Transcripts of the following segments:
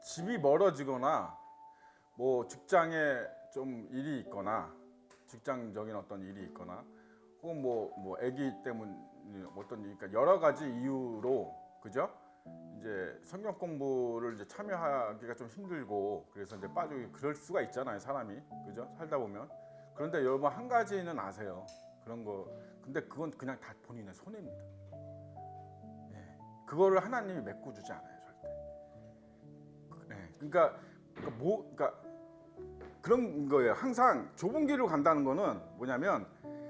집이 멀어지거나 뭐 직장에 좀 일이 있거나 직장적인 어떤 일이 있거나 혹은 뭐 아기 때문 어떤 그러니까 여러 가지 이유로 그죠? 이제 성경 공부를 이제 참여하기가 좀 힘들고 그래서 이제 빠지고 그럴 수가 있잖아요, 사람이. 그죠? 살다 보면. 그런데 여러분 한 가지는 아세요. 그런 거. 근데 그건 그냥 다 본인의 손해입니다. 예. 그거를 하나님이 메꿔주지 않아요, 절대. 예. 그러니까 그런 거예요. 항상 좁은 길로 간다는 거는 뭐냐면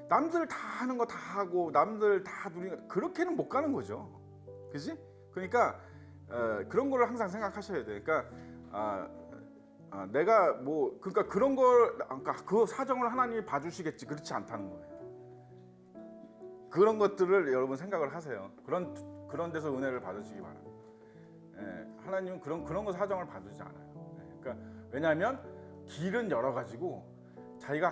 남들 다 하는 거 다 하고 남들 다 누리는 거 그렇게는 못 가는 거죠. 그지? 그러니까 그런 거를 항상 생각하셔야 돼요. 그러니까 내가 뭐 그러니까 그런 걸 그러니까 그 사정을 하나님이 봐주시겠지 그렇지 않다는 거예요. 그런 것들을 여러분 생각을 하세요. 그런 데서 은혜를 받으시기 바랍니다. 예, 하나님은 그런 거 사정을 봐주지 않아요. 예, 그러니까 왜냐하면 길은 여러 가지고 자기가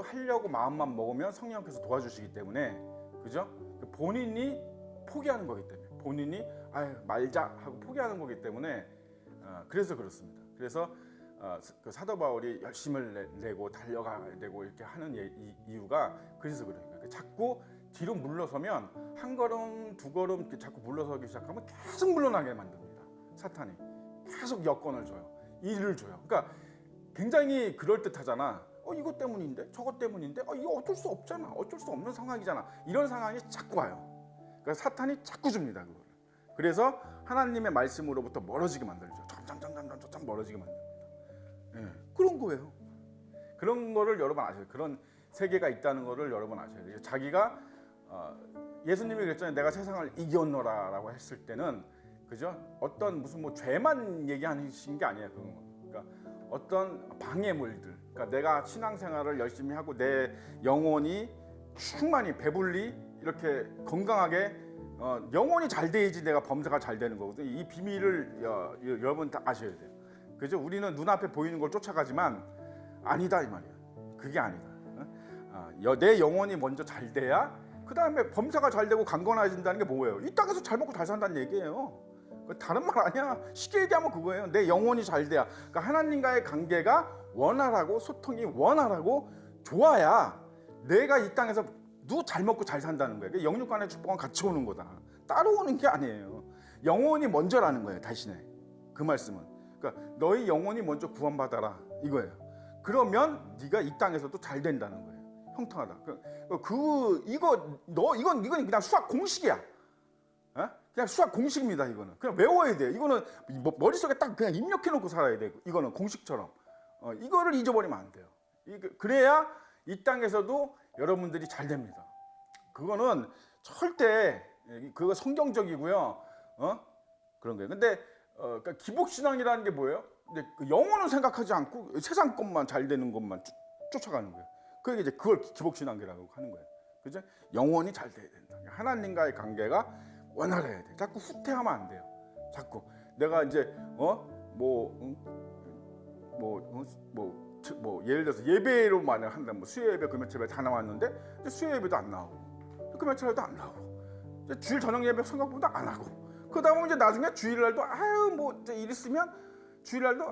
하려고 마음만 먹으면 성령께서 도와주시기 때문에 그죠? 본인이 포기하는 거기 때문에 본인이 말자 하고 포기하는 거기 때문에 그래서 그렇습니다. 그래서 그 사도 바울이 열심을 내고 달려가야 되고 이렇게 하는 이유가 그래서 그래요. 그러니까 자꾸 뒤로 물러서면 한 걸음 두 걸음 이렇게 자꾸 물러서기 시작하면 계속 물러나게 만듭니다. 사탄이 계속 여건을 줘요. 일을 줘요. 그러니까 굉장히 그럴듯하잖아. 이것 때문인데 저것 때문인데 이거 어쩔 수 없잖아. 어쩔 수 없는 상황이잖아. 이런 상황이 자꾸 와요. 그러니까 사탄이 자꾸 줍니다. 그거를. 그래서 하나님의 말씀으로부터 멀어지게 만들죠. 점점 멀어지게 만듭니다. 예, 그런 거예요. 그런 거를 여러분 아셔야 돼요. 그런 세계가 있다는 거를 여러분 아셔야 돼요. 자기가 예수님이 그랬잖아요. 내가 세상을 이겼노라라고 했을 때는 그죠? 어떤 무슨 뭐 죄만 얘기하신 게 아니에요. 그러니까 어떤 방해물들, 그러니까 내가 신앙생활을 열심히 하고 내 영혼이 충만히 배불리 이렇게 건강하게 영혼이 잘 돼야지 내가 범사가 잘 되는 거거든요. 이 비밀을 여러분 다 아셔야 돼요. 그죠? 우리는 눈앞에 보이는 걸 쫓아가지만 아니다 이 말이야. 그게 아니다. 내 영혼이 먼저 잘 돼야 그 다음에 범사가 잘 되고 강건해진다는 게 뭐예요? 이 땅에서 잘 먹고 잘 산다는 얘기예요. 다른 말 아니야. 쉽게 얘기하면 그거예요. 내 영혼이 잘 돼야. 그러니까 하나님과의 관계가 원활하고 소통이 원활하고 좋아야 내가 이 땅에서 누 잘 먹고 잘 산다는 거예요. 영육간의 축복은 같이 오는 거다. 따로 오는 게 아니에요. 영혼이 먼저라는 거예요. 대신에 그 말씀은. 그러니까 너희 영혼이 먼저 구원받아라 이거예요. 그러면 네가 이 땅에서도 잘 된다는 거예요. 형통하다. 이건 그냥 수학 공식이야. 그냥 수학 공식입니다. 이거는 그냥 외워야 돼요. 이거는 머릿속에 딱 그냥 입력해 놓고 살아야 돼요. 이거는 공식처럼 이거를 잊어버리면 안 돼요. 그래야 이 땅에서도 여러분들이 잘 됩니다. 그거는 절대 그거 성경적이고요. 그런 거예요. 근데 그러니까 기복신앙이라는 게 뭐예요? 근데 영혼을 생각하지 않고 세상 것만 잘 되는 것만 쫓아가는 거예요. 그게 이제 그걸 기복신앙이라고 하는 거예요. 그죠? 영혼이 잘 돼야 된다. 하나님과의 관계가 원활해야 돼. 자꾸 후퇴하면 안 돼요. 자꾸 내가 이제 예를 들어서 예배로 만약 한다. 뭐 수요 예배, 금요 예배 다 나왔는데 이제 수요 예배도 안 나오고 금요 예배도 안 나오고 이제 주일 저녁 예배 생각보다 안 하고 그다음에 이제 나중에 주일날도 이제 일 있으면 주일날도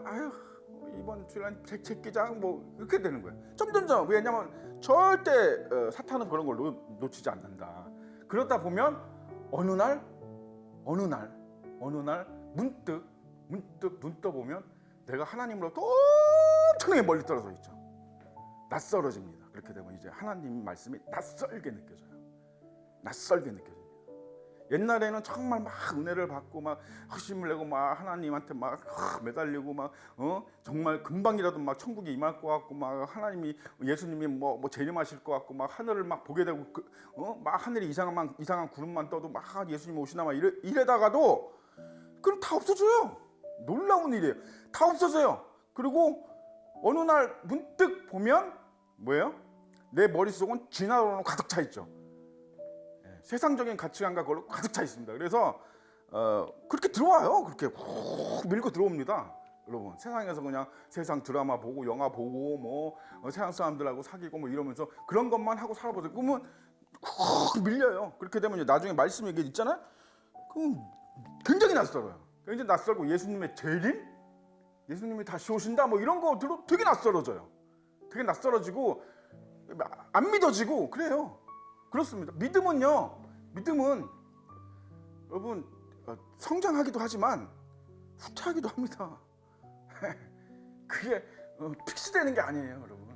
이번 주일날 책기장 뭐 이렇게 되는 거예요. 점점점. 왜냐면 절대 사탄은 그런 걸 놓치지 않는다. 그러다 보면 어느 날 문득 눈 떠보면 내가 하나님으로부터 엄청나게 멀리 떨어져 있죠. 낯설어집니다. 그렇게 되면 이제 하나님 말씀이 낯설게 느껴져요. 낯설게 느껴집니다. 옛날에는 정말 막 은혜를 받고 막 허심을 내고 막 하나님한테 막 매달리고 막 정말 금방이라도 막 천국에 임할 것 같고 막 하나님이 예수님이 뭐 재림하실 것 같고 막 하늘을 막 보게 되고 막 하늘에 이상한 구름만 떠도 막 예수님 오시나 막 이래다가도 그럼 다 없어져요. 놀라운 일이에요. 다 없어져요. 그리고 어느 날 문득 보면 뭐예요? 내 머릿속은 진화론으로 가득 차 있죠. 세상적인 가치관과 그걸로 가득 차 있습니다. 그래서 그렇게 들어와요. 그렇게 훅 밀고 들어옵니다. 여러분 세상에서 그냥 세상 드라마 보고 영화 보고 뭐 세상 사람들하고 사귀고 뭐 이러면서 그런 것만 하고 살아보세요. 그러면 훅 밀려요. 그렇게 되면 나중에 말씀 얘기 있잖아요. 그럼 굉장히 낯설어요. 굉장히 낯설고 예수님의 재림? 예수님이 다시 오신다 뭐 이런 거 들어 되게 낯설어져요. 되게 낯설어지고 안 믿어지고 그래요. 그렇습니다. 믿음은 여러분 성장하기도 하지만 후퇴하기도 합니다. 그게 픽스되는 게 아니에요, 여러분.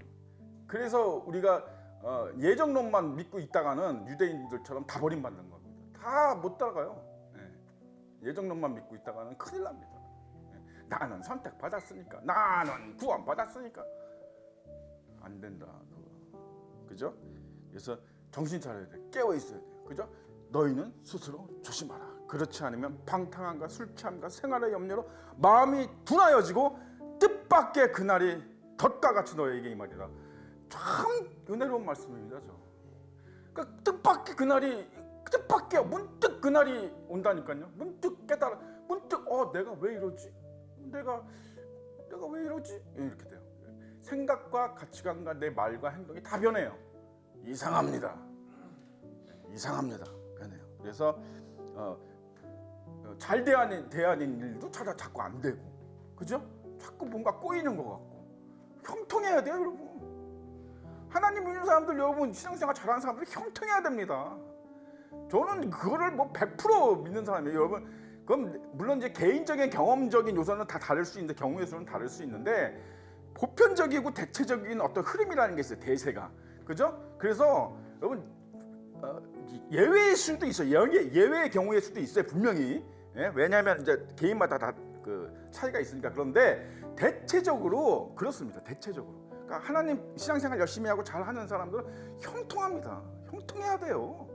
그래서 우리가 예정론만 믿고 있다가는 유대인들처럼 다 버림받는 겁니다. 다 못 따라가요. 예정론만 믿고 있다가는 큰일 납니다. 나는 선택받았으니까, 나는 구원받았으니까 안 된다. 그죠? 그래서 정신 차려야 돼. 깨어 있어야 돼. 그죠? 너희는 스스로 조심하라. 그렇지 않으면 방탕함과 술 취함과 생활의 염려로 마음이 둔하여지고 뜻밖의 그날이 덫과 같이 너에게 이 말이라. 참 은혜로운 말씀입니다. 그러니까 뜻밖의 그날이 문득 그날이 온다니까요. 문득 깨달아. 문득 내가 왜 이러지? 내가 왜 이러지? 이렇게 돼요. 생각과 가치관과 내 말과 행동이 다 변해요. 이상합니다. 변해요. 그래서 잘 대하는 일도 자꾸 안 되고, 그죠? 자꾸 뭔가 꼬이는 것 같고. 형통해야 돼요, 여러분. 하나님 믿는 사람들, 여러분 신앙생활 잘하는 사람들 형통해야 됩니다. 저는 그거를 100% 믿는 사람이에요, 여러분. 그럼 물론 이제 개인적인 경험적인 요소는 다 다를 수 있는데, 경우의 수는 다를 수 있는데, 보편적이고 대체적인 어떤 흐름이라는 게 있어요. 대세가, 그죠? 그래서 여러분 예외일 수도 있어요. 예외의 경우일 수도 있어요, 분명히. 왜냐하면 이제 개인마다 다 그 차이가 있으니까. 그런데 대체적으로 그렇습니다. 대체적으로. 그러니까 하나님 신앙생활 열심히 하고 잘하는 사람들은 형통합니다. 형통해야 돼요.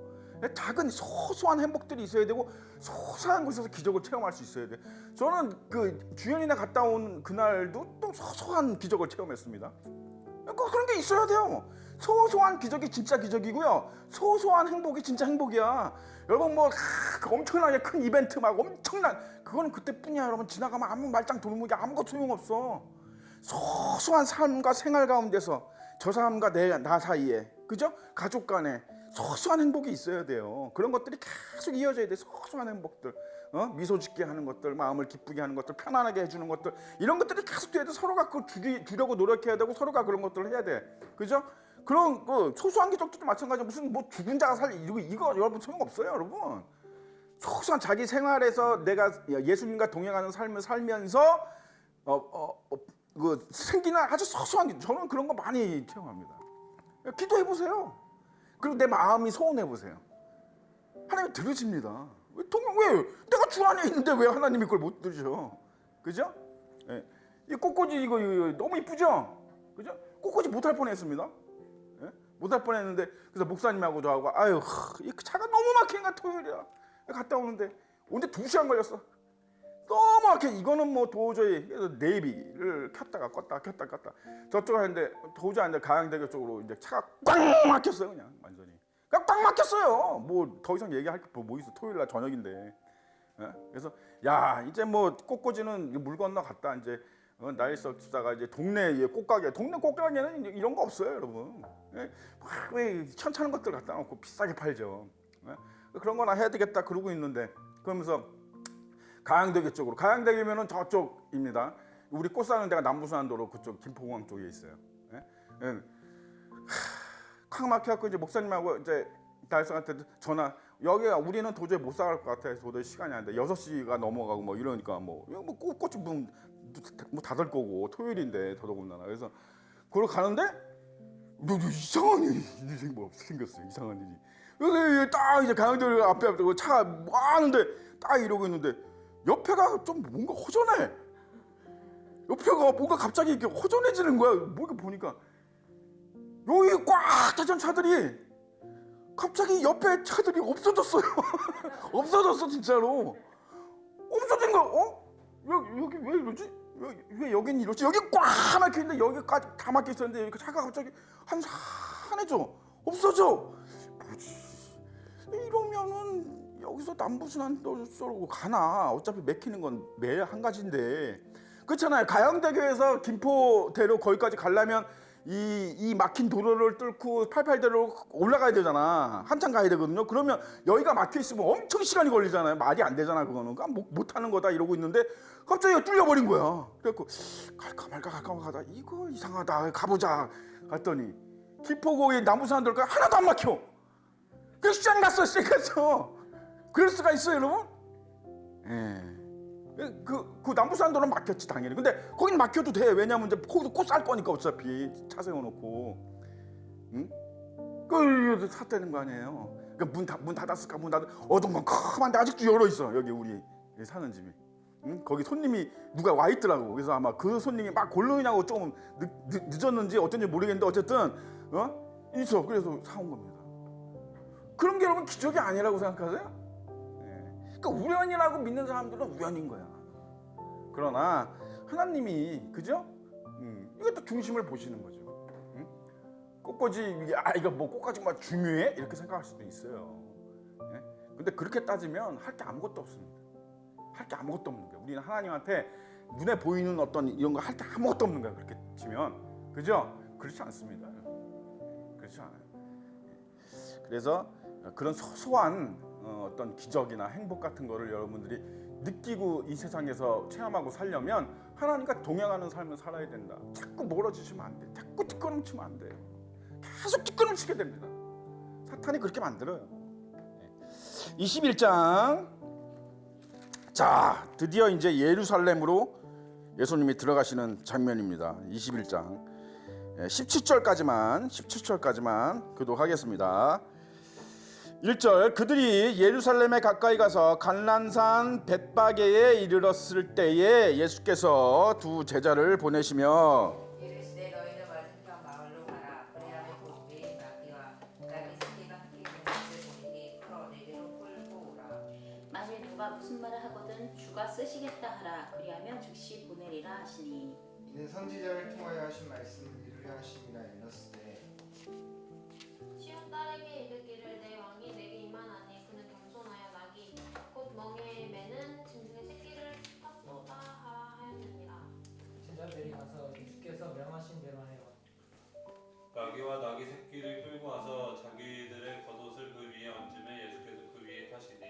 작은 소소한 행복들이 있어야 되고, 소소한 곳에서 기적을 체험할 수 있어야 돼. 저는 그 주연이나 갔다 온 그날도 또 소소한 기적을 체험했습니다. 그런 게 있어야 돼요. 소소한 기적이 진짜 기적이고요, 소소한 행복이 진짜 행복이야. 여러분 엄청나게 큰 이벤트 막 엄청난 그거는 그때뿐이야. 여러분 지나가면 아무 말짱 돌무게 아무것도 소용없어. 소소한 삶과 생활 가운데서 저 사람과 나 사이에, 그죠? 가족 간에 소소한 행복이 있어야 돼요. 그런 것들이 계속 이어져야 돼. 소소한 행복들, 미소 짓게 하는 것들, 마음을 기쁘게 하는 것들, 편안하게 해주는 것들, 이런 것들이 계속 돼야 돼. 서로가 그걸 주려고 노력해야 되고, 서로가 그런 것들을 해야 돼. 그죠? 그런 소소한 기적도 마찬가지로 무슨 죽은 자가 이거 여러분 소용없어요, 여러분. 소소한 자기 생활에서 내가 예수님과 동행하는 삶을 살면서 생기는 아주 소소한 저는 그런 거 많이 체험합니다. 기도해 보세요. 그리고 내 마음이 소원해 보세요. 하나님이 들으십니다. 왜 내가 주 안에 있는데 왜 하나님이 그걸 못 들으셔? 그죠? 이 꽃꽂이 이거 너무 이쁘죠? 그죠? 꽃꽂이 못할 뻔했습니다. 못할 뻔했는데, 그래서 목사님하고 저하고 이 차가 너무 막히니까 토요일이야. 갔다 오는데 2시간 걸렸어. 너무 막혀. 이거는 도저히. 그래서 내비를 켰다가 껐다 저쪽 하는데 도저히 안 돼. 가양대교 쪽으로 이제 차가 꽉 막혔어요. 그냥 완전히 꽉 막혔어요. 더 이상 얘기할 게 뭐 있어. 토요일날 저녁인데. 그래서 이제 꽃꽂이는 물 건너 갔다 이제 나일석 집사가 이제 동네 꽃가게는 이런 거 없어요, 여러분. 왜 천찮은 것들 갖다 놓고 비싸게 팔죠. 그런 거나 해야 되겠다 그러고 있는데, 그러면서 가양대교 쪽으로, 가양대교면은 저쪽입니다. 우리 꽃 사는 데가 남부순환도로 그쪽 김포공항 쪽에 있어요. 콱 막혀갖고 이제 목사님하고 이제 달성한테 전화. 여기가 우리는 도저히 못 살아갈 것 같아. 도저히 시간이 안 돼. 6시가 넘어가고 이러니까 꽃이 닫을 거고 토요일인데 더더군다나. 그래서 그걸 가는데 이상한 일이 생겼어요. 이상한 일이. 그래서 딱 이제 가양대교 앞에 차가 많은데 딱 이러고 있는데 옆에가 좀 뭔가 허전해. 옆에가 뭔가 갑자기 이렇게 허전해지는 거야. 보니까 여기 꽉 차던 차들이 갑자기 옆에 차들이 없어졌어요. 없어졌어, 진짜로. 없어진 거야. 여기 왜 이러지? 왜 여긴 이러지? 여기 꽉 막혀있는데 여기까지 다 막혀있었는데 여기 차가 갑자기 한산해져. 없어져. 뭐지? 이러면은 여기서 남부순환도로 가나? 어차피 막히는 건 매일 한 가지인데. 그렇잖아요. 가양대교에서 김포대로 거기까지 가려면 이 막힌 도로를 뚫고 88대로 올라가야 되잖아. 한참 가야 되거든요. 그러면 여기가 막혀 있으면 엄청 시간이 걸리잖아요. 말이 안 되잖아 그거는. 그러니까 못 하는 거다 이러고 있는데 갑자기 뚫려버린 거야. 그래갖고 갈까 말까 하다 이거 이상하다 가보자 갔더니 기포고의 나무산들과 하나도 안 막혀. 그 시장 갔어. 그럴 수가 있어요 여러분? 예. 그 남부산도는 막혔지 당연히. 근데 거긴 막혀도 돼. 왜냐면 이제 거기서 꽃 살 거니까 어차피 차 세워놓고, 응? 그 샀다는 거 아니에요. 그러니까 문 닫았을까 어둠컴컴한데 아직도 열어 있어 여기 우리 사는 집이. 응? 거기 손님이 누가 와 있더라고. 그래서 아마 그 손님이 막 골룸이냐고 좀 늦었는지 어쩐지 모르겠는데 어쨌든 있어. 그래서 사온 겁니다. 그런 게 여러분 기적이 아니라고 생각하세요? 그러니까 우연이라고 믿는 사람들은 우연인 거야. 그러나 하나님이 그죠? 이것도 중심을 보시는 거죠. 꽃꽂이 이거 뭐 꽃꽂이가 중요해? 이렇게 생각할 수도 있어요. 예? 근데 그렇게 따지면 할 게 아무것도 없습니다. 할 게 아무것도 없는 거야. 우리는 하나님한테 눈에 보이는 어떤 이런 거 할 게 아무것도 없는 거야. 그렇게 치면 그죠? 그렇지 않습니다. 그렇지 않아요. 그래서 그런 소소한 어떤 기적이나 행복 같은 거를 여러분들이 느끼고 이 세상에서 체험하고 살려면 하나님과 동행하는 삶을 살아야 된다. 자꾸 멀어지시면 안 돼. 자꾸 뒷걸음치면 안 돼요. 계속 뒷걸음치게 됩니다. 사탄이 그렇게 만들어요. 21장. 자, 드디어 이제 예루살렘으로 예수님이 들어가시는 장면입니다. 21장 17절까지만 교독하겠습니다. 1절. 그들이 예루살렘에 가까이 가서 갈란산 벳바게에 이르렀을 때에 예수께서 두 제자를 보내시며 이르시되 너희는 맞은편 마을로 가라. 그리하면 곧 메인 나귀와 나귀 새끼가 함께 있는 것을 보리니 풀어 내게로 끌고 오라. 만일 누가 무슨 말을 하거든 주가 쓰시겠다 하라. 그리하면 즉시 보내리라 하시니 이는 선지자를 통하여 하신 말씀을 이루려 하심이라 일렀으되 시온 딸에게 이르기를 내 왕이 내게 임하나니 그는 겸손하여 나귀 곧 멍에에 매는 짐승의 새끼를 탔도다 하라 하였느니라. 제자들이 가서 예수께서 명하신 대로 하여 나귀와 나귀 새끼를 끌고 와서 자기들의 겉옷을 그 위에 얹으며 예수께서 그 위에 타시니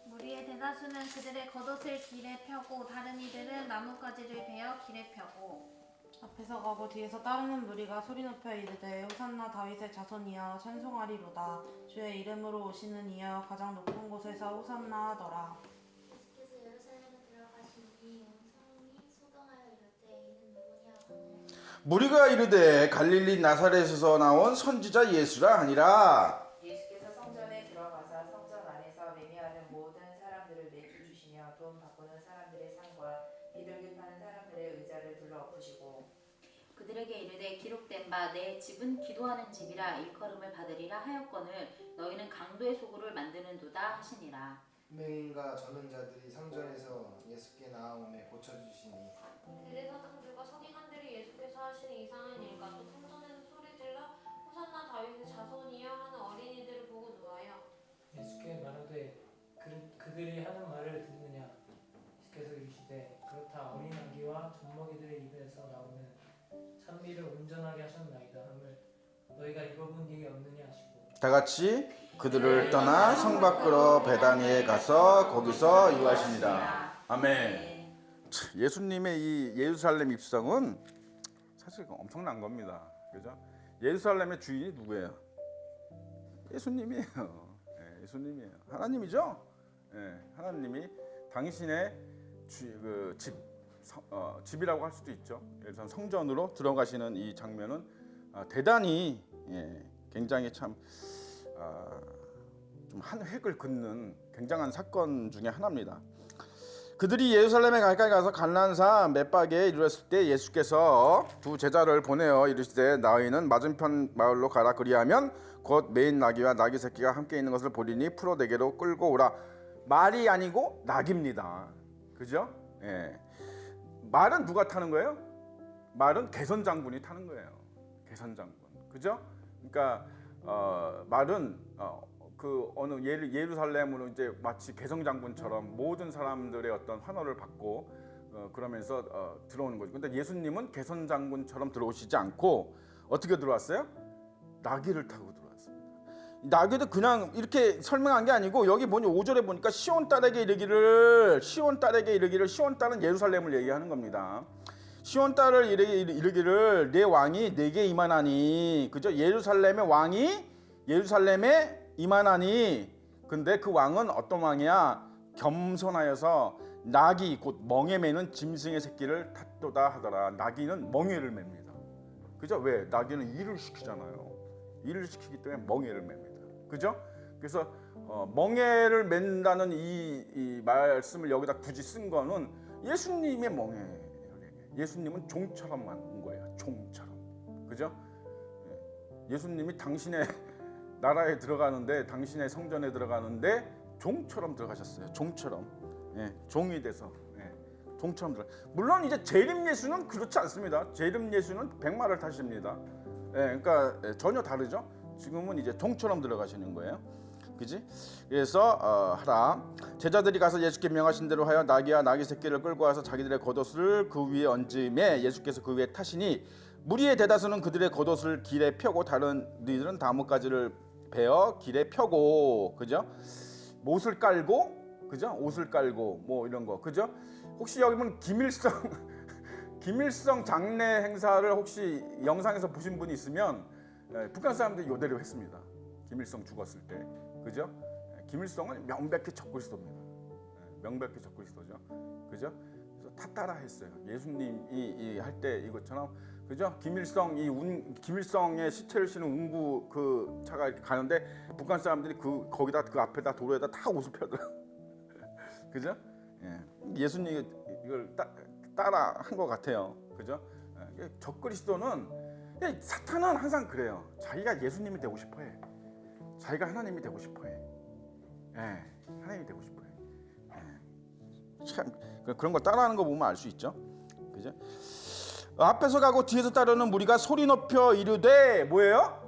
무리의 대다수는 그들의 겉옷을 길에 펴고 다른 이들은 나뭇가지를 베어 길에 펴고 앞에서 가고 뒤에서 따르는 무리가 소리 높여 이르되 호산나 다윗의 자손이여 찬송하리로다. 주의 이름으로 오시는 이여 가장 높은 곳에서 호산나 하더라. 예수께서 예루살렘에 들어가시니 온 성이 소동하여 이르되 이는 누구냐 하거늘 무리가 이르되 갈릴리 나사렛에서 나온 선지자 예수라 하니라. 예수께서 성전에 들어가사 성전 안에서 매매하는 모든 사람들을 내주 주시며 돈 바꾸는 사람들의 상과 비둘기 파는 사람들의 의자를 둘러 엎으시고 그들에게 이르되 기록된 바 내 집은 기도하는 집이라 일컬음을 받으리라 하였거늘 너희는 강도의 소굴을 만드는도다 하시니라. 유명인과 전은 자들이 성전에서 예수께 나아오매 고쳐주시니 대제사장들과 서기관들이 예수께서 하시는 이상한 일과 또 성전에서 소리질러 호산나 다윗의 자손이여 하는 어린이들을 보고 노하여 예수께 말하되 그들이 하는 말을 듣느냐. 예수께서 이르시되 그렇다. 어린 아기와 젖먹이들의 입에서 나오는 찬미를 온전하게 하셨나이다 함을 너희가 읽어본 일이 없느냐 하시고 다 같이 그들을 떠나 성 밖으로 베다니에 가서 거기서 유하시니라. 아멘. 예수님의 이 예루살렘 입성은 사실 엄청난 겁니다. 그죠? 예루살렘의 주인이 누구예요? 예수님이에요. 네, 예수님이에요. 하나님이죠? 네, 하나님이 당신의 집이라고 할 수도 있죠. 예루살렘 성전으로 들어가시는 이 장면은 대단히 굉장히 참 좀 한 획을 긋는 굉장한 사건 중에 하나입니다. 그들이 예루살렘에 가까이 가서 갈란산 벳바게에 이르렀을 때 예수께서 두 제자를 보내어 이르시되 너희는 맞은편 마을로 가라. 그리하면 곧 매인 나귀와 나귀 새끼가 함께 있는 것을 보리니 풀어 내게로 끌고 오라. 말이 아니고 나귀입니다. 그죠? 예. 말은 누가 타는 거예요? 말은 개선 장군이 타는 거예요. 개선 장군. 그죠? 그러니까 말은 그 어느 예루살렘으로 이제 마치 개성 장군처럼 모든 사람들의 어떤 환호를 받고 그러면서 들어오는 거죠. 근데 예수님은 개선 장군처럼 들어오시지 않고 어떻게 들어왔어요? 나귀를 타고 들어왔습니다. 나귀도 그냥 이렇게 설명한 게 아니고 여기 보니 5절에 보니까 시온 딸에게 이르기를 시온 딸은 예루살렘을 얘기하는 겁니다. 시온 딸을 이르기를 내 왕이 내게 임하나니, 그죠? 예루살렘의 왕이 예루살렘에 임하나니. 근데 그 왕은 어떤 왕이야? 겸손하여서 나귀 곧 멍에 매는 짐승의 새끼를 탔도다 하더라. 나귀는 멍에를 맵니다. 그죠? 왜? 나귀는 일을 시키잖아요. 일을 시키기 때문에 멍에를 맵니다. 그죠? 그래서 멍에를 맨다는 이 말씀을 여기다 굳이 쓴 거는 예수님의 멍에를 얘기해요. 예수님은 종처럼 온 거예요. 종처럼. 그죠? 예수님이 당신의 나라에 들어가는데, 당신의 성전에 들어가는데 종처럼 들어가셨어요. 종처럼. 종이 돼서. 종처럼 들어. 물론 이제 재림 예수는 그렇지 않습니다. 재림 예수는 백마를 타십니다. 그러니까 전혀 다르죠. 지금은 이제 종처럼 들어가시는 거예요. 그지? 그래서 하라. 제자들이 가서 예수께 명하신 대로 하여 나귀와 나귀 새끼를 끌고 와서 자기들의 겉옷을 그 위에 얹음에 예수께서 그 위에 타시니 무리의 대다수는 그들의 겉옷을 길에 펴고 다른 이들은 나뭇가지를 베어 길에 펴고, 그죠? 못을 깔고, 그죠? 옷을 깔고 뭐 이런 거, 그죠? 혹시 여기 보면 김일성 장례 행사를 혹시 영상에서 보신 분이 있으면 북한 사람들이 요대로 했습니다. 김일성 죽었을 때, 그죠? 김일성은 명백히 적그리스도입니다. 명백히 적그리스도죠, 그죠? 그래서 다 따라했어요. 예수님이 할 때 이것처럼, 그죠? 김일성의 시체를 싣는 운구 그 차가 가는데 북한 사람들이 거기다 그 앞에다 도로에다 다 옷을 펴더라. 그죠? 예수님이 이걸 따라 한 것 같아요. 그죠? 적그리스도는, 사탄은 항상 그래요. 자기가 예수님이 되고 싶어해. 자기가 하나님이 되고 싶어해. 하나님이 되고 싶어해. 참 그런 거 따라하는 거 보면 알 수 있죠. 그죠? 앞에서 가고 뒤에서 따르는 무리가 소리 높여 이르되 뭐예요?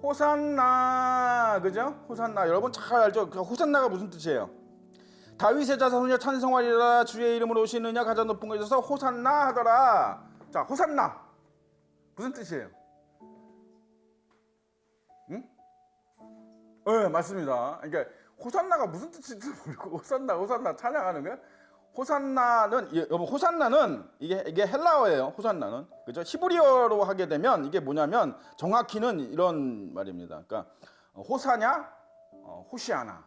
호산나. 그죠? 호산나. 여러분 잘 알죠? 호산나가 무슨 뜻이에요? 다윗의 자손이여 찬송하리라. 주의 이름으로 오시느냐 가장 높은 곳에 있어서 호산나 하더라. 자, 호산나 무슨 뜻이에요? 응? 네, 맞습니다. 그러니까 호산나가 무슨 뜻인지 모르고 호산나 찬양하는 거야? 호산나는 이게 헬라어예요. 호산나는, 그죠? 히브리어로 하게 되면 이게 뭐냐면 정확히는 이런 말입니다. 그러니까 호사냐, 호시아나.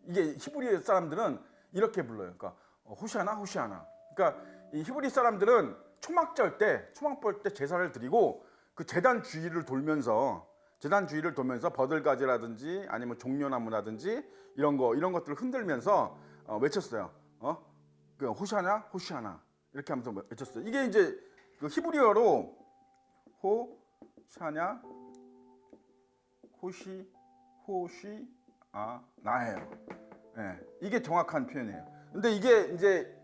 이게 히브리 사람들은 이렇게 불러요. 그러니까 호시아나. 그러니까 이 히브리 사람들은 초막 볼 때 제사를 드리고 그 제단 주위를 돌면서 버들가지라든지 아니면 종려나무라든지 이런 것들을 흔들면서 외쳤어요. 그 호시아나 이렇게 하면서 외쳤어요. 이게 이제 그 히브리어로 호샤냐 호시아나예요. 이게 정확한 표현이에요. 근데 이게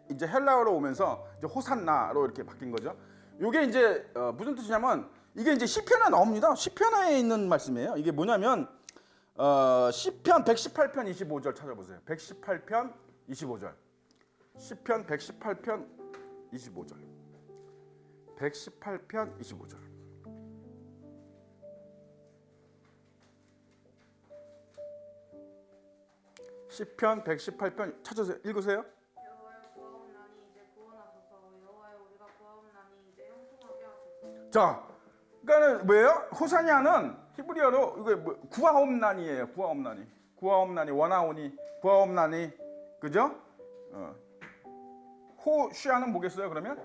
이제 헬라어로 오면서 이제 호산나로 이렇게 바뀐 거죠. 이게 이제 무슨 뜻이냐면 이게 이제 시편에 나옵니다. 시편에 있는 말씀이에요. 이게 뭐냐면 시편 118편 25절 찾아보세요. 118편 25절. 시편 118편 25절. 118편 25절. 시편 118편 찾으세요. 읽으세요. 여호와여 구하옵나니 이제 구원하소서. 여호와여 우리가 구하옵나니 이제 형통하게 하소서. 자, 그러니까는 뭐예요? 호사냐는 히브리어로 이게 구하옵나니예요. 구하옵나니 원하오니 구하옵나니, 그죠? 호시아는 뭐겠어요? 그러면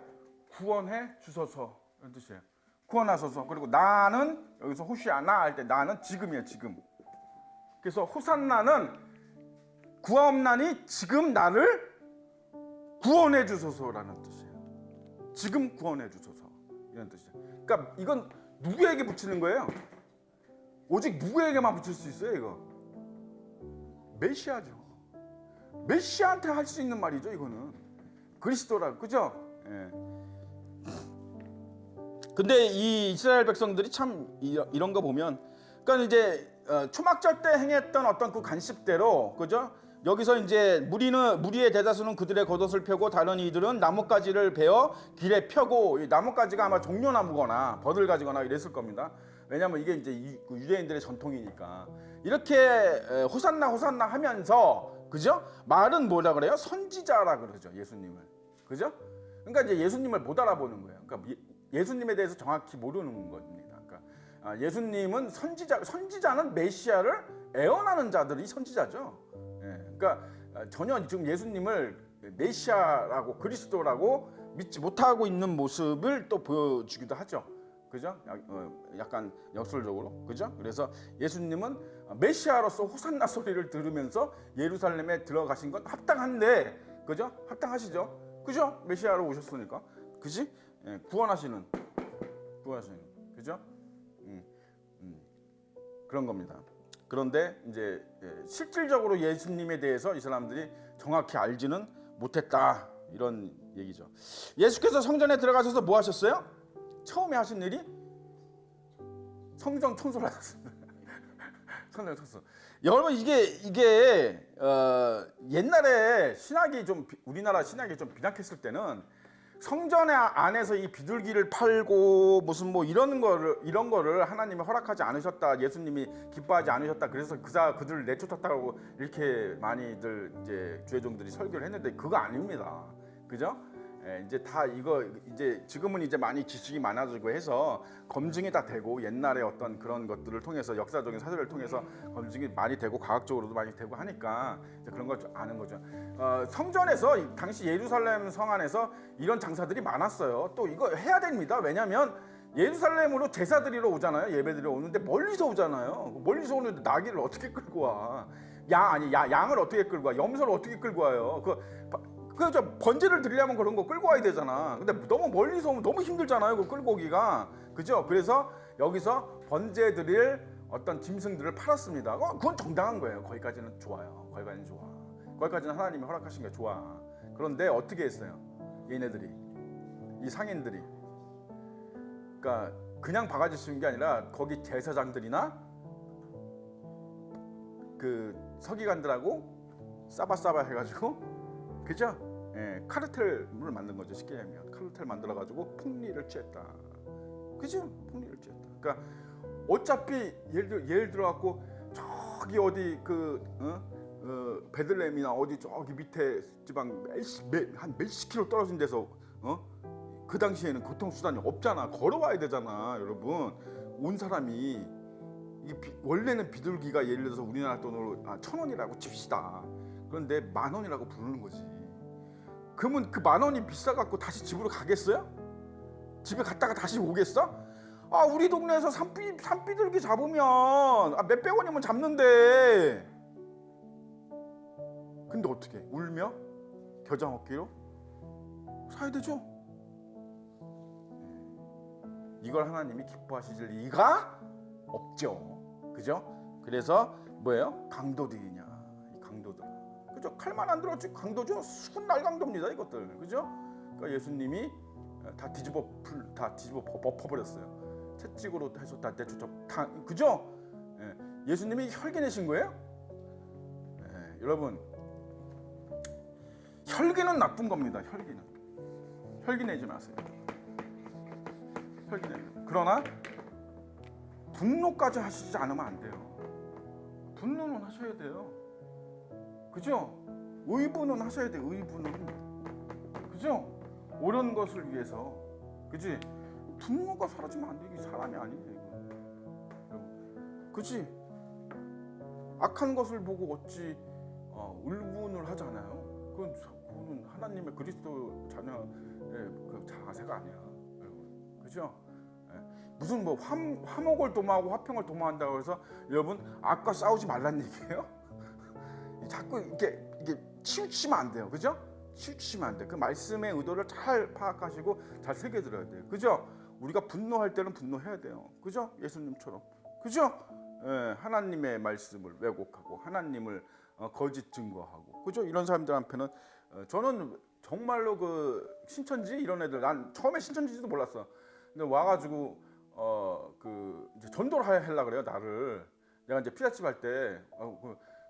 구원해 주소서 이런 뜻이에요. 구원하소서. 그리고 나는 여기서 호시아나 할 때 나는 지금이에요. 지금. 그래서 호산나는 구하옵나니 지금 나를 구원해 주소서라는 뜻이에요. 지금 구원해 주소서 이런 뜻이에요. 그러니까 이건 누구에게 붙이는 거예요? 오직 누구에게만 붙일 수 있어요? 이거 메시아죠. 메시아한테 할 수 있는 말이죠. 이거는 그리스도라, 그죠? 근데 이 이스라엘 백성들이 참 이런 거 보면, 그러니까 이제 초막절 때 행했던 어떤 그 관습대로, 그죠? 여기서 이제 무리의 대다수는 그들의 겉옷을 펴고 다른 이들은 나뭇가지를 베어 길에 펴고, 이 나뭇가지가 아마 종려나무거나 버들가지거나 이랬을 겁니다. 왜냐하면 이게 이제 유대인들의 전통이니까. 이렇게 호산나 호산나 하면서, 그죠? 말은 뭐라 그래요? 선지자라 그러죠, 예수님을. 그죠? 그러니까 이제 예수님을 못 알아보는 거예요. 그러니까 예수님에 대해서 정확히 모르는 겁니다. 그러니까 예수님은 선지자는 메시아를 애원하는 자들이 선지자죠. 예, 그러니까 전혀 지금 예수님을 메시아라고 그리스도라고 믿지 못하고 있는 모습을 또 보여주기도 하죠. 그죠? 약간 역설적으로. 그죠? 그래서 예수님은 메시아로서 호산나 소리를 들으면서 예루살렘에 들어가신 건 합당한데, 그죠? 합당하시죠? 그죠? 메시아로 오셨으니까. 그지? 예, 구원하시는. 그죠? 그런 겁니다. 그런데 이제 실질적으로 예수님에 대해서 이 사람들이 정확히 알지는 못했다, 이런 얘기죠. 예수께서 성전에 들어가셔서 뭐 하셨어요? 처음에 하신 일이 성전 청소를 하셨습니다. 성전 청소. 여러분 이게 옛날에 신학이 좀, 우리나라 신학이 좀 빈약했을 때는 성전 안에서 이 비둘기를 팔고 무슨 뭐 이런 거를 하나님이 허락하지 않으셨다, 예수님이 기뻐하지 않으셨다, 그래서 그들을 내쫓았다고 이렇게 많이들 이제 주의종들이 설교를 했는데 그거 아닙니다. 그죠? 이제 다 이거 이제 지금은 이제 많이 지식이 많아지고 해서 검증이 다 되고, 옛날에 어떤 그런 것들을 통해서 역사적인 사실을 통해서 검증이 많이 되고 과학적으로도 많이 되고 하니까 이제 그런 걸 아는 거죠. 성전에서 당시 예루살렘 성 안에서 이런 장사들이 많았어요. 또 이거 해야 됩니다. 왜냐하면 예루살렘으로 제사 드리러 오잖아요. 예배 드리러 오는데 멀리서 오잖아요. 멀리서 오는데 나귀를 어떻게 끌고 와? 양을 어떻게 끌고 와? 염소를 어떻게 끌고 와요? 그저 번제를 드리려면 그런 거 끌고 와야 되잖아. 근데 너무 멀리서 오면 너무 힘들잖아요, 그 끌고 오기가. 그죠? 그래서 여기서 번제 드릴 어떤 짐승들을 팔았습니다. 그건 정당한 거예요. 거기까지는 좋아요. 거기까지는 좋아. 거기까지는 하나님이 허락하신 게 좋아. 그런데 어떻게 했어요? 얘네들이, 이 상인들이, 그러니까 그냥 바가지 씌운 게 아니라 거기 제사장들이나 그 서기관들하고 싸바싸바 해가지고, 그죠? 예, 카르텔을 만든 거죠. 쉽게 얘기하면 카르텔 만들어가지고 폭리를 취했다. 그죠? 폭리를 취했다. 그러니까 어차피 예를 들어갖고 저기 어디 베들레헴이나 어디 저기 밑에 지방 한 몇십 킬로 떨어진 데서 그 당시에는 교통수단이 없잖아. 걸어와야 되잖아, 여러분. 온 사람이 원래는 비둘기가 예를 들어서 우리나라 돈으로 1,000원이라고 칩시다. 그런데 10,000원이라고 부르는 거지. 그러면 그 10,000원이 비싸갖고 다시 집으로 가겠어요? 집에 갔다가 다시 오겠어? 우리 동네에서 산비둘기 잡으면 몇백 원이면 잡는데, 근데 어떻게 울며 겨자 먹기로 사야 되죠? 이걸 하나님이 기뻐하실 리가 없죠. 그죠? 그래서 뭐예요? 강도들이냐, 이 강도들. 그죠? 칼만 안 들었지 강도죠. 수군 날강도입니다, 이것들. 그죠? 그러니까 예수님이 다 뒤집어 엎어버렸어요. 채찍으로 해서 다 내쫓아. 그죠? 예수님이 혈기 내신 거예요? 여러분, 혈기는 나쁜 겁니다. 혈기 내지 마세요. 혈기 내지. 그러나 분노까지 하시지 않으면 안 돼요. 분노는 하셔야 돼요. 그죠? 의분은 하셔야 돼. 의분은. 그죠? 옳은 것을 위해서. 그지? 분노가 사라지면 안 돼. 이게 사람이 아니에요, 이거. 그지? 악한 것을 보고 어찌 의분을 하잖아요. 그건 하나님의 그리스도 자녀의 그 자세가 아니야. 그죠? 무슨 뭐 화목을 도모하고 화평을 도모한다고 해서 여러분 악과 싸우지 말란 얘기예요? 자꾸 이게 치우치면 안 돼요. 그죠? 치우치면 안 돼. 그 말씀의 의도를 잘 파악하시고 잘 새겨들어야 돼요. 그죠? 우리가 분노할 때는 분노해야 돼요. 그죠? 예수님처럼. 그죠? 하나님의 말씀을 왜곡하고 하나님을 거짓 증거하고. 그죠? 이런 사람들한테는 저는 정말로 그 신천지 이런 애들, 난 처음에 신천지지도 몰랐어. 근데 와가지고 이제 전도를 하려고 그래요, 나를. 내가 이제 피자집 할 때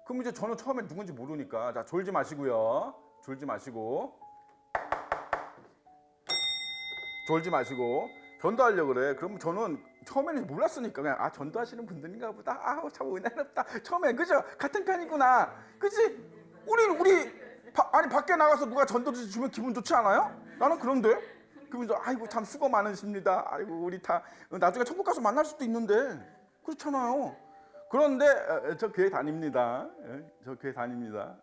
그럼 이제 저는 처음에 누군지 모르니까 자 졸지 마시고요. 졸지 마시고 전도하려고 그래. 그러면 저는 처음에는 몰랐으니까 그냥 전도하시는 분들인가 보다. 아우 참 은혜롭다. 처음에 그죠? 같은 편이구나. 그치? 우리 아니 밖에 나가서 누가 전도 주면 기분 좋지 않아요? 나는 그런데 기분 좋아. 아이고 참 수고 많으십니다. 아이고 우리 다 나중에 천국 가서 만날 수도 있는데 그렇잖아요. 그런데 저 교회 다닙니다. 저 교회 다닙니다.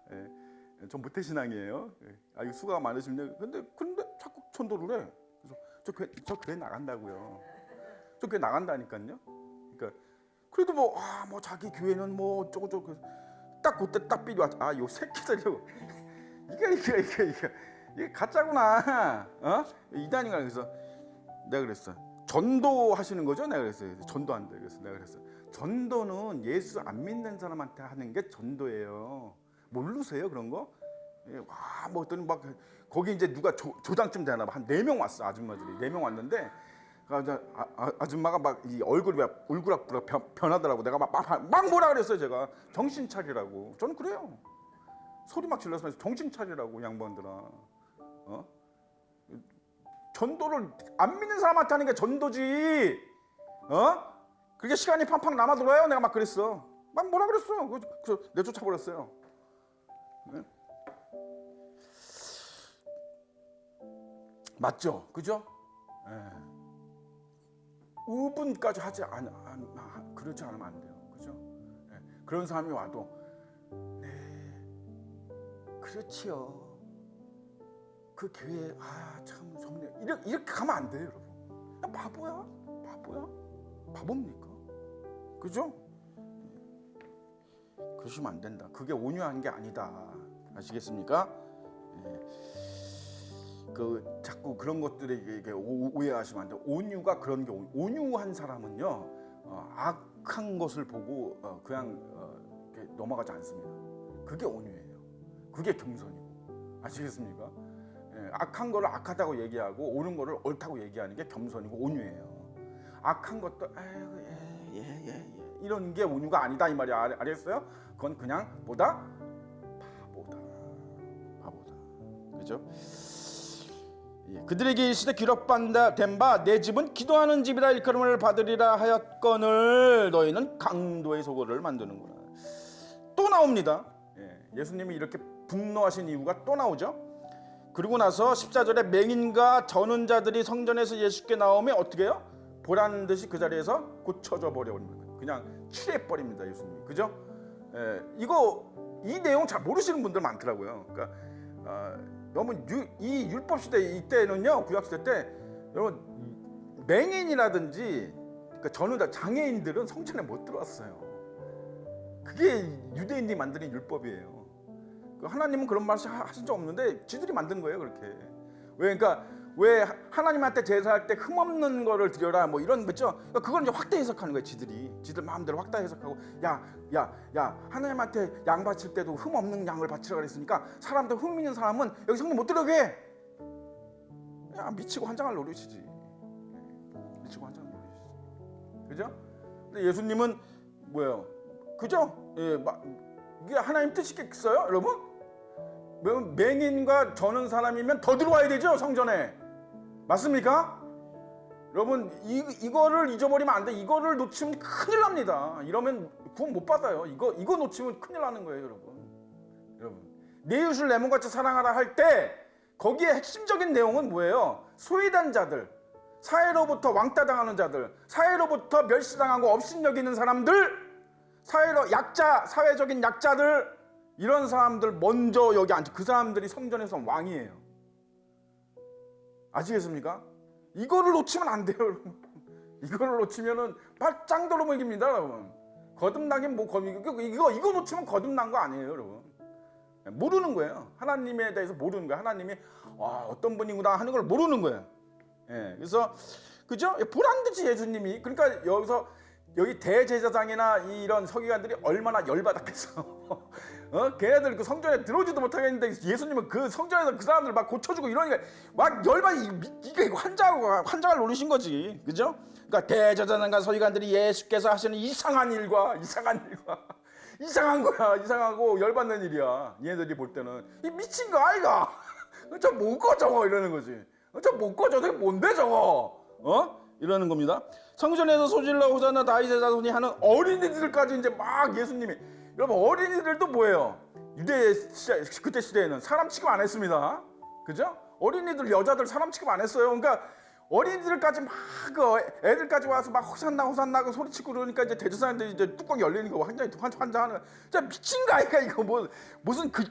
전 모태신앙이에요. 아이고 수고가 많으십니다. 근데 자꾸 전도를 해. 그래서 저 교회 나간다고요. 저 교회 나간다니까요. 그러니까 그래도 뭐 자기 교회는 뭐 어쩌고 딱 그때 딱 삐리 왔죠. 요 새끼들이라고. 이게 가짜구나. 이단인가. 그래서 내가 그랬어. 전도하시는 거죠? 내가 그랬어요. 전도한다. 그래서 내가 그랬어. 전도는 예수 안 믿는 사람한테 하는 게 전도예요. 모르세요 그런 거? 뭐 어떤 막 거기 이제 누가 조장쯤 되나 한 4명 왔어. 아줌마들이 4명 왔는데 아줌마가 막 이 얼굴이 막 울그락불락 변하더라고. 내가 막 뭐라 그랬어요. 제가 정신 차리라고. 저는 그래요. 소리 막 질러서 정신 차리라고 양반들아. 전도를 안 믿는 사람한테 하는 게 전도지. 그게 시간이 팡팡 남아 돌아요. 내가 막 그랬어. 막 뭐라 그랬어. 그래서 내쫓아버렸어요. 네? 맞죠? 그죠? 우분까지 그렇지 않으면 안 돼요. 그죠? 그런 사람이 와도 그렇지요. 그 교회 참 성령 이렇게 가면 안 돼요, 여러분. 바보야? 바보입니까? 그죠? 그러시면 안 된다. 그게 온유한 게 아니다. 아시겠습니까? 자꾸 그런 것들에 오해하시면 안 돼요. 온유가 그런 게 온유한 사람은요 악한 것을 보고 그냥 이렇게 넘어가지 않습니다. 그게 온유예요. 그게 겸손이고. 아시겠습니까? 악한 거를 악하다고 얘기하고 옳은 거를 옳다고 얘기하는 게 겸손이고 온유예요. 악한 것도 이런 게 온유가 아니다 이 말이야. 알겠어요? 그건 그냥 바보다. 그죠? 그들에게 이르시되 기록된 바 내 집은 기도하는 집이라 일컬음을 받으리라 하였거늘 너희는 강도의 소굴을 만드는구나. 또 나옵니다. 예수님이 이렇게 분노하신 이유가 또 나오죠. 그리고 나서 14절에 맹인과 저는 자들이 성전에서 예수께 나오면 어떻게 해요? 보란 듯이 그 자리에서 고쳐져 버려버립니다. 그냥 치료해버립니다. 예수님이. 그죠? 이 내용 잘 모르시는 분들 많더라고요. 그러니까 너무 이 율법 시대 이때는요, 구약 시대 때 여러분 맹인이라든지 그러니까 저는 장애인들은 성전에 못 들어왔어요. 그게 유대인들이 만드는 율법이에요. 하나님은 그런 말씀 하신 적 없는데 지들이 만든 거예요, 그렇게. 왜 하나님한테 제사할 때 흠없는 거를 드려라 뭐 이런 거죠. 그걸 이제 확대 해석하는 거예요, 지들 마음대로 확대 해석하고 야 하나님한테 양 바칠 때도 흠없는 양을 바치라 그랬으니까 사람들 흠 있는 사람은 여기 성전 못 들어오게 해. 야 미치고 환장할 노릇이지. 그죠? 근데 예수님은 뭐예요? 그죠? 이게 하나님 뜻이겠어요, 여러분? 맹인과 저는 사람이면 더 들어와야 되죠, 성전에. 맞습니까? 여러분 이거를 잊어버리면 안 돼. 이거를 놓치면 큰일 납니다. 이러면 구원 못 받아요. 이거 놓치면 큰일 나는 거예요, 여러분. 내 이웃을 내 몸같이 사랑하라 할 때 거기에 핵심적인 내용은 뭐예요? 소외된 자들, 사회로부터 왕따당하는 자들, 사회로부터 멸시당하고 업신여기는 사람들, 사회적인 약자들, 이런 사람들 먼저 여기 앉아. 그 사람들이 성전에서 왕이에요. 아시겠습니까? 이거를 놓치면 안 돼요, 여러분. 이거를 놓치면은 바짝 돌아먹입니다, 여러분. 거듭나긴 이거 놓치면 거듭난 거 아니에요, 여러분. 모르는 거예요. 하나님에 대해서 모르는 거예요. 하나님이 어떤 분이구나 하는 걸 모르는 거예요. 그래서 그죠? 보란 듯이 예수님이 그러니까 여기 대제사장이나 이런 서기관들이 얼마나 열받았겠어. 걔네들 그 성전에 들어오지도 못하겠는데 예수님은 그 성전에서 그 사람들 막 고쳐주고 이러니까 막 이게 환장을 노리신 거지, 그죠? 그러니까 대제사장과 서기관들이 예수께서 하시는 이상한 일과 이상한 거야. 이상하고 열받는 일이야. 얘네들이 볼 때는 이 미친 거 아이가? 저 못 꺼 저거 이러는 거지. 저 못 꺼 저게 뭔데 저거? 이러는 겁니다. 성전에서 소질러 호산나 다윗의 자손이 하는 어린이들까지 이제 막 예수님이, 여러분 어린이들도 뭐예요? 유대 시대, 그때 시대에는 사람 취급 안 했습니다. 그죠? 어린이들 여자들 사람 취급 안 했어요. 그러니까 어린이들까지 막 애들까지 와서 막 호산나 호산나 소리치고 그러니까 이제 대제사장들이 이제 뚜껑 열리는 거 환장하는, 진짜 미친 거 아이가 이거. 뭐 무슨 그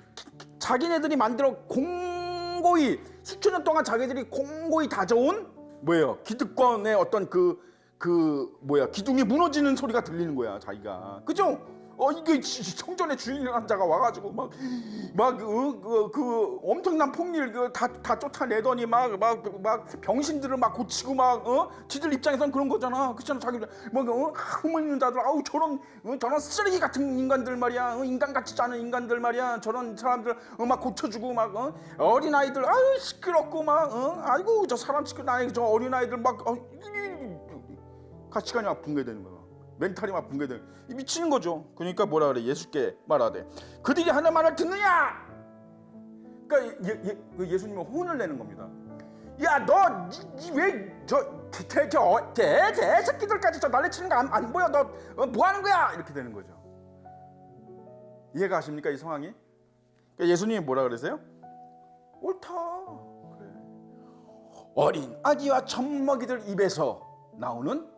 자기네들이 만들어 공고히 수천 년 동안 자기들이 공고히 다져온 뭐예요? 기득권의 어떤 기둥이 무너지는 소리가 들리는 거야 자기가. 그죠? 이게 성전의 주인이라는 자가 와가지고 그 엄청난 폭리를 다 쫓아내더니 막 병신들을 막 고치고 지들 입장에서는 그런 거잖아. 그렇잖아. 자기들 흠 있는 자들, 아우 저런 쓰레기 같은 인간들 말이야. 인간 같지 않은 인간들 말이야. 저런 사람들 막 고쳐주고 어린 아이들 아유 시끄럽고 아이고 저 사람 시끄러, 저 어린 아이들 가치관이 막 붕괴되는 거야. 멘탈이 막 붕괴되는, 미치는 거죠. 그러니까 뭐라 그래? 예수께 말하되 그들이 하는 말을 듣느냐? 그러니까 예수님은 혼을 내는 겁니다. 야, 너 왜 저 새끼들까지 저 난리치는 거 안 보여? 너 뭐 하는 거야? 이렇게 되는 거죠. 이해가 가십니까 이 상황이? 그러니까 예수님이 뭐라 그러세요? 옳다. 그래. 어린 아기와 젖먹이들 입에서 나오는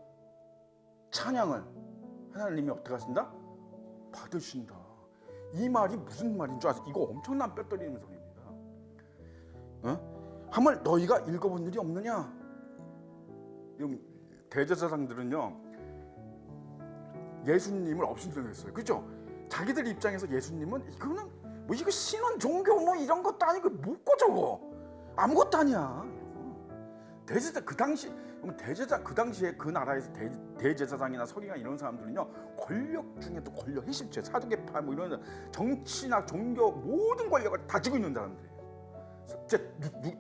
찬양을 하나님이 어떻게 하신다? 받으신다. 이 말이 무슨 말인 줄 아세요? 이거 엄청난 뼈 때리는 소리입니다. 한번 너희가 읽어본 일이 없느냐? 대제사장들은요 예수님을 업신여겼어요. 그죠? 자기들 입장에서 예수님은 이거는 뭐 이거 신원 종교 뭐 이런 것도 아니고 뭐고 저거 아무것도 아니야. 대제사 그 당시에 그 나라에서 대제사장이나 서기관 이런 사람들은요 권력 중에도 권력, 핵심체, 사두개파 뭐 이런 정치나 종교 모든 권력을 다 쥐고 있는 사람들이에요.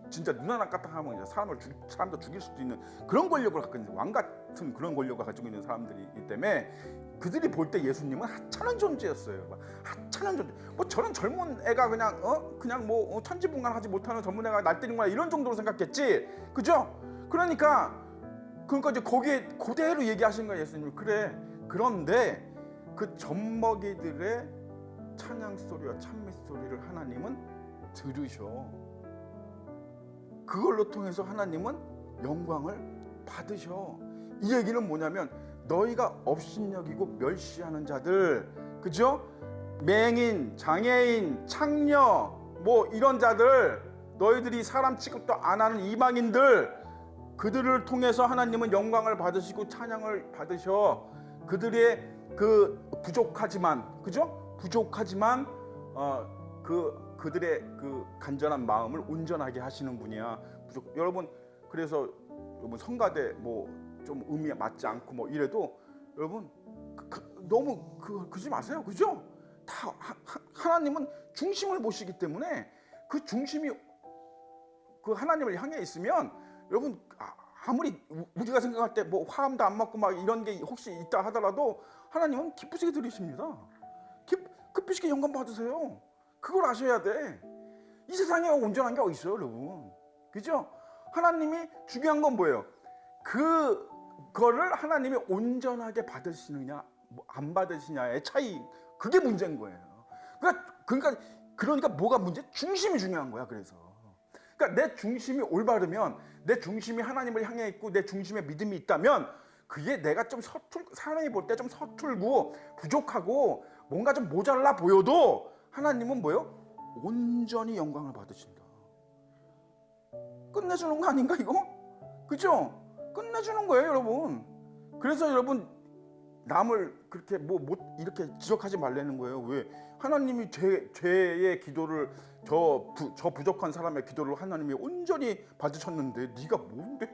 진짜 눈 하나 까딱하면 사람도 죽일 수도 있는 그런 권력을 갖고 있는, 왕 같은 그런 권력을 가지고 있는 사람들이기 때문에 그들이 볼 때 예수님은 하찮은 존재였어요. 하찮은 존재. 뭐 저런 젊은 애가 그냥 천지분간하지 못하는 젊은 애가 날 때리는 거야 이런 정도로 생각했지. 그죠? 그러니까 이제 거기에 그대로 얘기하신 거예요 예수님이. 그래. 그런데 그 젖먹이들의 찬양 소리와 찬미 소리를 하나님은 들으셔. 그걸로 통해서 하나님은 영광을 받으셔. 이 얘기는 뭐냐면 너희가 업신여기고 멸시하는 자들, 그죠? 맹인, 장애인, 창녀 뭐 이런 자들, 너희들이 사람 취급도 안 하는 이방인들, 그들을 통해서 하나님은 영광을 받으시고 찬양을 받으셔. 그들의 그 부족하지만, 그죠? 부족하지만 그들의 그 간절한 마음을 온전하게 하시는 분이야. 여러분, 그래서 여러분 성가대 뭐 좀 의미에 맞지 않고 뭐 이래도 여러분 너무 그러지 마세요. 그죠? 다 하나님은 중심을 보시기 때문에 그 중심이 그 하나님을 향해 있으면 여러분 아무리 우리가 생각할 때 뭐 화음도 안 맞고 막 이런 게 혹시 있다 하더라도 하나님은 기쁘시게 들으십니다. 기쁘시게 영광 받으세요. 그걸 아셔야 돼. 이 세상에 온전한 게 어디 있어요, 여러분? 그죠? 하나님이 중요한 건 뭐예요? 그거를 하나님이 온전하게 받으시느냐 안 받으시냐의 차이, 그게 문제인 거예요. 그러니까 뭐가 문제? 중심이 중요한 거야. 그래서 그러니까 내 중심이 올바르면, 내 중심이 하나님을 향해 있고 내 중심에 믿음이 있다면 그게 내가 좀 사람이 볼 때 좀 서툴고 부족하고 뭔가 좀 모자라 보여도 하나님은 뭐예요? 온전히 영광을 받으신다. 끝내주는 거 아닌가 이거? 그죠? 끝내주는 거예요, 여러분. 그래서 여러분 남을 그렇게 이렇게 지적하지 말라는 거예요. 왜? 하나님이 죄의 기도를 저 부족한 사람의 기도를 하나님이 온전히 받으셨는데 네가 뭔데?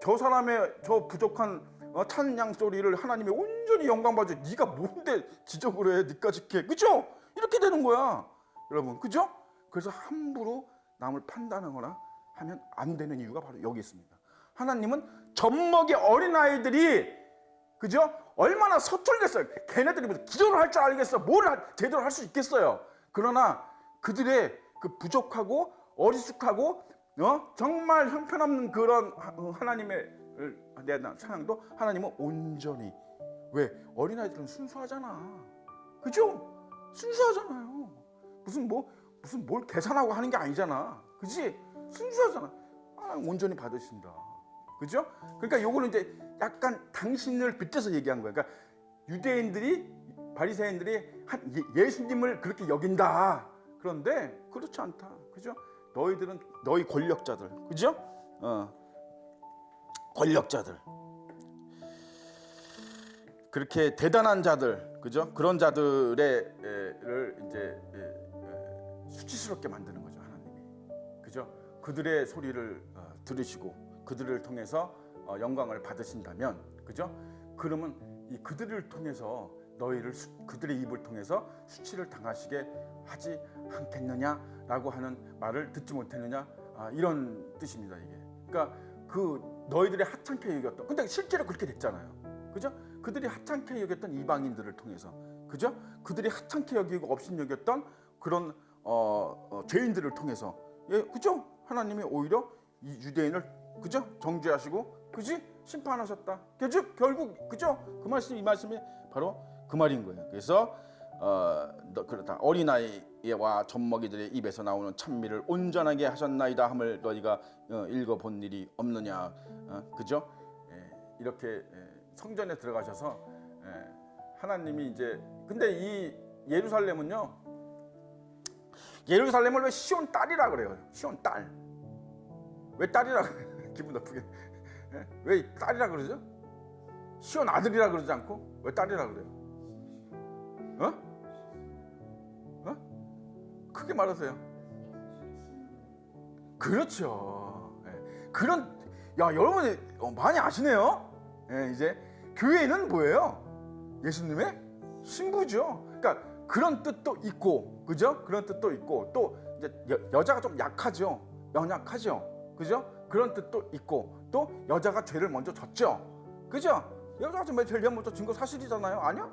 저 사람의 저 부족한 찬양 소리를 하나님이 온전히 영광 받으셔. 네가 뭔데 지적을 해? 니까지 이렇게. 그죠? 이렇게 되는 거야, 여러분. 그죠? 그래서 함부로 남을 판단하거나 하면 안 되는 이유가 바로 여기 있습니다. 하나님은 젖먹이 어린아이들이, 그죠? 얼마나 서툴겠어요. 걔네들이 무슨 기도를 할 줄 알겠어. 제대로 할 수 있겠어요. 그러나 그들의 그 부족하고 어리숙하고 정말 형편없는 그런 하나님의 대한 찬양도 하나님은 온전히, 왜? 어린아이들은 순수하잖아. 그죠? 순수하잖아요. 무슨 뭘 계산하고 하는 게 아니잖아. 그지? 순수하잖아. 온전히 받으신다. 그죠? 그러니까 요거는 이제 약간 당신을 빗대서 얘기한 거야. 그러니까 유대인들이, 바리새인들이 예수님을 그렇게 여긴다. 그런데 그렇지 않다. 그죠? 너희 권력자들. 그죠? 권력자들. 그렇게 대단한 자들, 그죠? 그런 자들을 이제 수치스럽게 만드는 거죠, 하나님이. 그죠? 그들의 소리를 들으시고 그들을 통해서 영광을 받으신다면, 그죠? 그러면 이 그들을 통해서 그들의 입을 통해서 수치를 당하시게 하지 않겠느냐라고 하는 말을 듣지 못했느냐, 이런 뜻입니다, 이게. 그러니까 너희들의 하찮게 여겼던, 근데 실제로 그렇게 됐잖아요. 그죠? 그들이 하찮게 여겼던 이방인들을 통해서, 그죠? 그들이 하찮게 여기고 업신여겼던 그런 죄인들을 통해서, 예, 그죠? 하나님이 오히려 이 유대인을, 그죠? 정죄하시고, 그지? 심판하셨다. 결국, 그죠? 그 말씀이, 이 말씀이 바로 그 말인 거예요. 그래서 그렇다. 어린아이와 젖먹이들의 입에서 나오는 찬미를 온전하게 하셨나이다 함을 너희가 읽어본 일이 없느냐, 그죠? 이렇게 성전에 들어가셔서 하나님이 이제, 근데 이 예루살렘은요, 예루살렘을 왜 시온 딸이라 그래요? 시온 딸. 왜 딸이라 그래요? 기분 나쁘게. 왜 딸이라 그러죠? 시온 아들이라 그러지 않고 왜 딸이라 그래요? 크게 말하세요. 그렇죠. 여러분이 많이 아시네요. 이제 교회는 뭐예요? 예수님의 신부죠. 그러니까 그런 뜻도 있고, 그죠? 그런 뜻도 있고, 또 이제 여자가 좀 약하죠. 연약하죠. 그죠? 그런 뜻도 있고, 또 여자가 죄를 먼저 졌죠. 그죠? 여자가 제일 먼저 진 거 사실이잖아요. 아니야?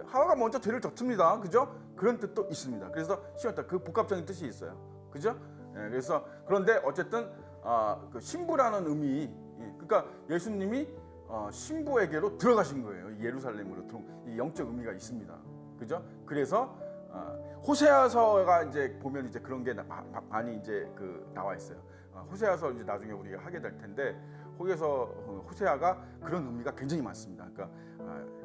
하와가 먼저 죄를 졌습니다. 그죠? 그런 뜻도 있습니다. 그래서 시온딸, 그 복합적인 뜻이 있어요. 그죠? 그래서 그런데 어쨌든 그 신부라는 의미, 그러니까 예수님이 신부에게로 들어가신 거예요. 예루살렘으로 이 영적 의미가 있습니다. 그죠? 그래서 호세아서가 이제 보면 이제 그런 게 많이 이제 나와 있어요. 호세아서 이제 나중에 우리가 하게 될 텐데, 호세아가 그런 의미가 굉장히 많습니다. 그러니까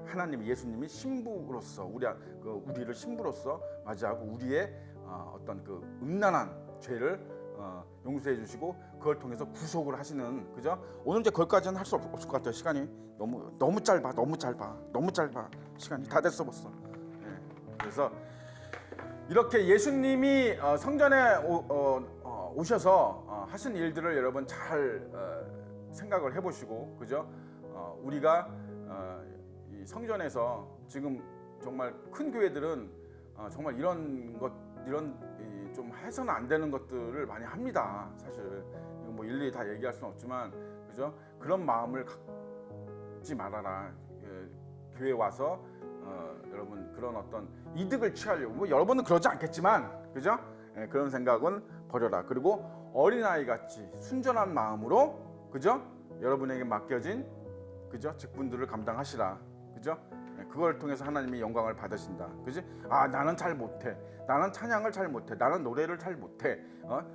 하나님이, 예수님이 신부로서 우리를 신부로서 맞이하고 우리의 어떤 그 음란한 죄를 용서해 주시고 그걸 통해서 구속을 하시는, 그죠? 오늘 이제 거기까지는 할 수 없을 것 같아요. 시간이 너무 짧아. 시간이 다 됐어 벌써. 그래서 이렇게 예수님이 성전에 오셔서 하신 일들을 여러분 잘 생각을 해보시고, 그죠? 우리가 이 성전에서 지금 정말 큰 교회들은 정말 이런 좀 해서는 안 되는 것들을 많이 합니다. 사실 이거 뭐 일일이 다 얘기할 수는 없지만, 그죠? 그런 마음을 갖지 말아라. 교회 와서 여러분 그런 어떤 이득을 취하려고, 뭐 여러분은 그러지 않겠지만, 그죠? 그런 생각은 버려라. 그리고 어린아이 같이 순전한 마음으로, 그죠? 여러분에게 맡겨진, 그죠? 직분들을 감당하시라. 그죠? 그걸 통해서 하나님이 영광을 받으신다. 그지? 나는 잘 못해. 나는 찬양을 잘 못해. 나는 노래를 잘 못해.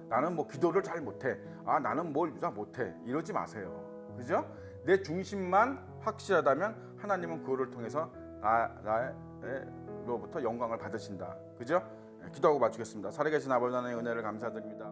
나는 뭐 기도를 잘 못해. 나는 뭘 잘 못해. 이러지 마세요. 그죠? 내 중심만 확실하다면 하나님은 그거를 통해서 나로부터 영광을 받으신다. 그죠? 기도하고 마치겠습니다. 살아계신 아버지 하나님의 은혜를 감사드립니다.